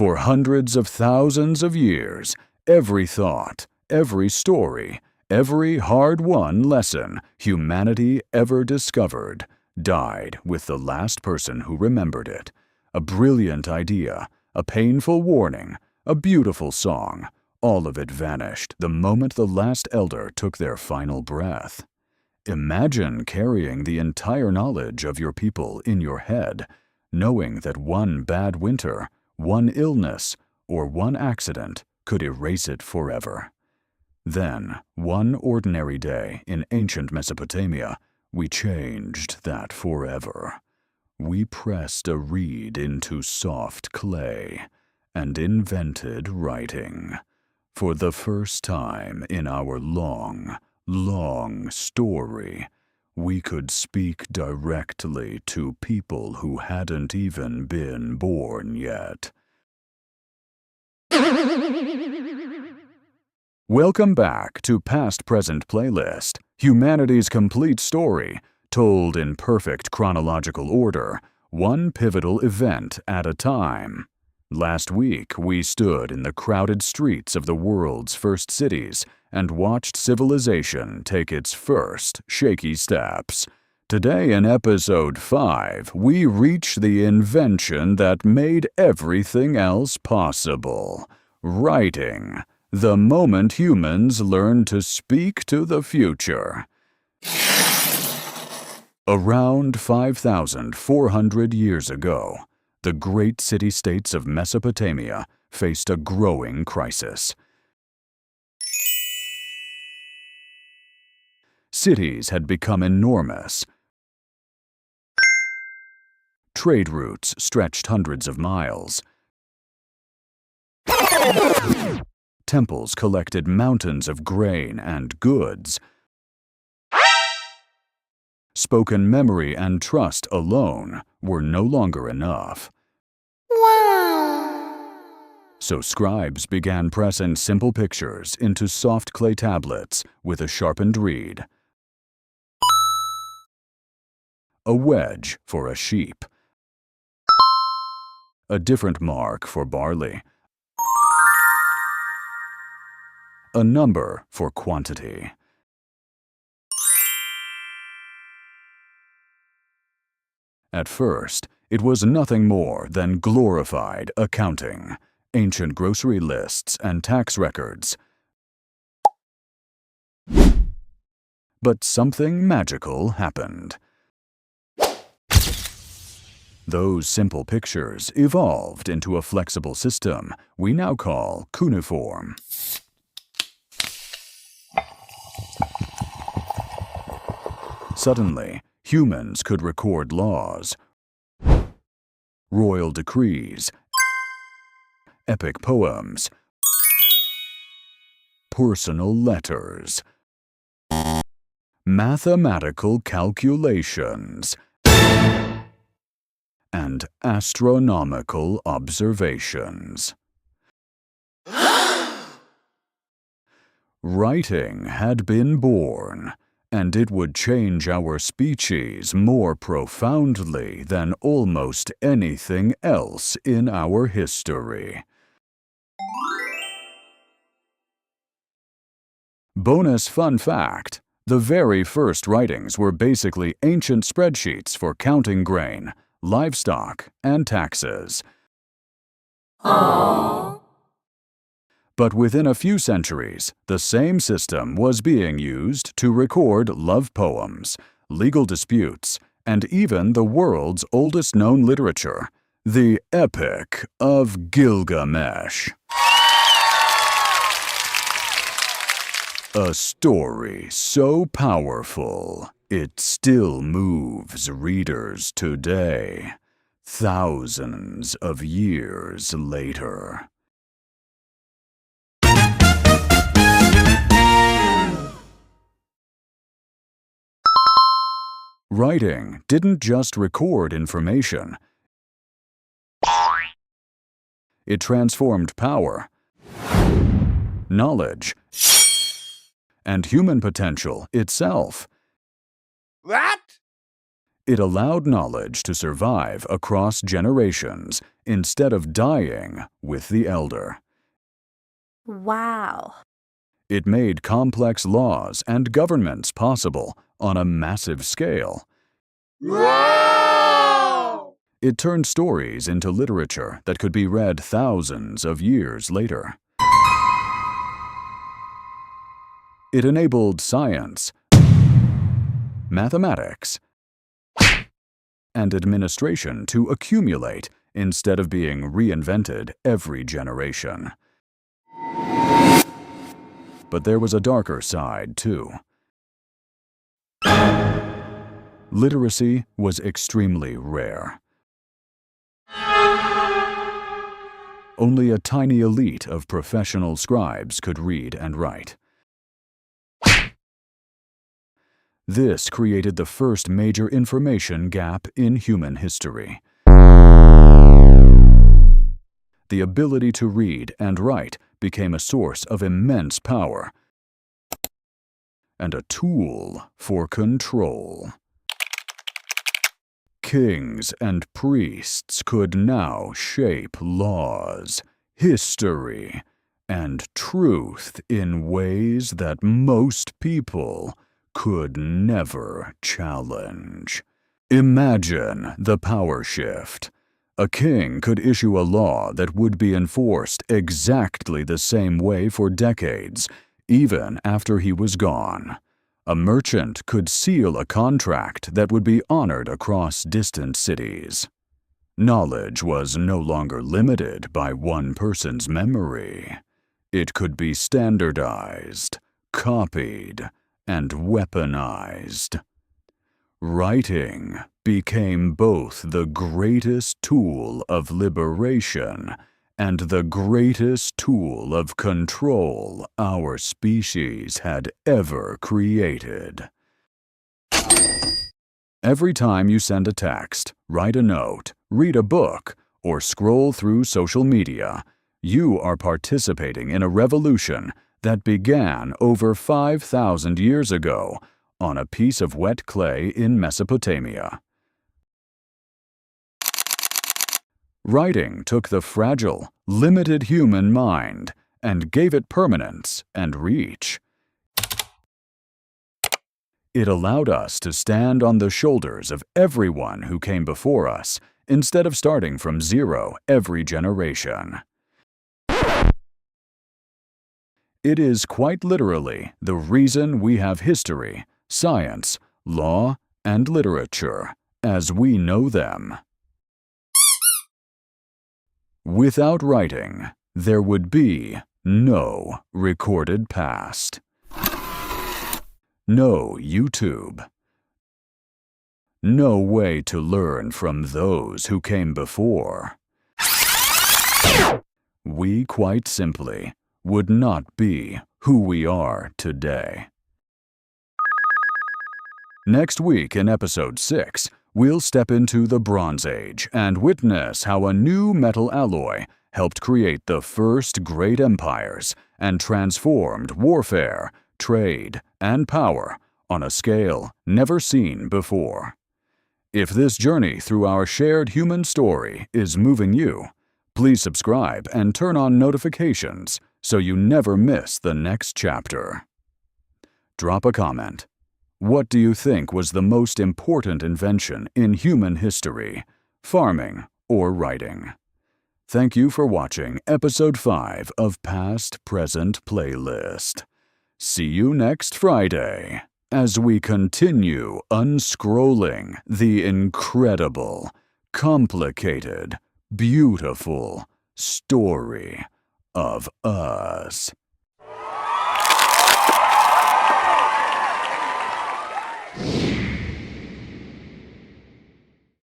For hundreds of thousands of years, every thought, every story, every hard-won lesson humanity ever discovered died with the last person who remembered it. A brilliant idea, a painful warning, a beautiful song, all of it vanished the moment the last elder took their final breath. Imagine carrying the entire knowledge of your people in your head, knowing that one bad winter, one illness, or one accident could erase it forever. Then, one ordinary day in ancient Mesopotamia, we changed that forever. We pressed a reed into soft clay and invented writing. For the first time in our long, long story, we could speak directly to people who hadn't even been born yet. Welcome back to Past Present Playlist, humanity's complete story, told in perfect chronological order, one pivotal event at a time. Last week, we stood in the crowded streets of the world's first cities and watched civilization take its first shaky steps. Today in Episode 5, we reach the invention that made everything else possible: writing. The moment humans learn to speak to the future. Around 5,400 years ago, the great city-states of Mesopotamia faced a growing crisis. Cities had become enormous. Trade routes stretched hundreds of miles. Temples collected mountains of grain and goods. Spoken memory and trust alone were no longer enough. Wow! So scribes began pressing simple pictures into soft clay tablets with a sharpened reed. A wedge for a sheep. A different mark for barley. A number for quantity. At first, it was nothing more than glorified accounting, ancient grocery lists and tax records. But something magical happened. Those simple pictures evolved into a flexible system we now call Cuneiform. Suddenly, humans could record laws, royal decrees, epic poems, personal letters, mathematical calculations, and astronomical observations. Writing had been born, and it would change our species more profoundly than almost anything else in our history. Bonus fun fact: the very first writings were basically ancient spreadsheets for counting grain, livestock, and taxes. Aww. But within a few centuries, the same system was being used to record love poems, legal disputes, and even the world's oldest known literature, the Epic of Gilgamesh. A story so powerful, it still moves readers today, thousands of years later. Writing didn't just record information. It transformed power, knowledge, and human potential itself. What? It allowed knowledge to survive across generations instead of dying with the elder. Wow. It made complex laws and governments possible on a massive scale. Wow! It turned stories into literature that could be read thousands of years later. It enabled science, mathematics, and administration to accumulate instead of being reinvented every generation. But there was a darker side, too. Literacy was extremely rare. Only a tiny elite of professional scribes could read and write. This created the first major information gap in human history. The ability to read and write became a source of immense power and a tool for control. Kings and priests could now shape laws, history, and truth in ways that most people could never challenge. Imagine the power shift. A king could issue a law that would be enforced exactly the same way for decades, even after he was gone. A merchant could seal a contract that would be honored across distant cities. Knowledge was no longer limited by one person's memory. It could be standardized, copied, and weaponized. Writing became both the greatest tool of liberation and the greatest tool of control our species had ever created. Every time you send a text, write a note, read a book, or scroll through social media, you are participating in a revolution that began over 5,000 years ago on a piece of wet clay in Mesopotamia. Writing took the fragile, limited human mind and gave it permanence and reach. It allowed us to stand on the shoulders of everyone who came before us instead of starting from zero every generation. It is quite literally the reason we have history, science, law, and literature as we know them. Without writing, there would be no recorded past. No YouTube. No way to learn from those who came before. We quite simply would not be who we are today. Next week in Episode 6, we'll step into the Bronze Age and witness how a new metal alloy helped create the first great empires and transformed warfare, trade, and power on a scale never seen before. If this journey through our shared human story is moving you, please subscribe and turn on notifications so you never miss the next chapter. Drop a comment. What do you think was the most important invention in human history, farming or writing? Thank you for watching Episode 5 of Past Present Playlist. See you next Friday as we continue unscrolling the incredible, complicated, beautiful story of us.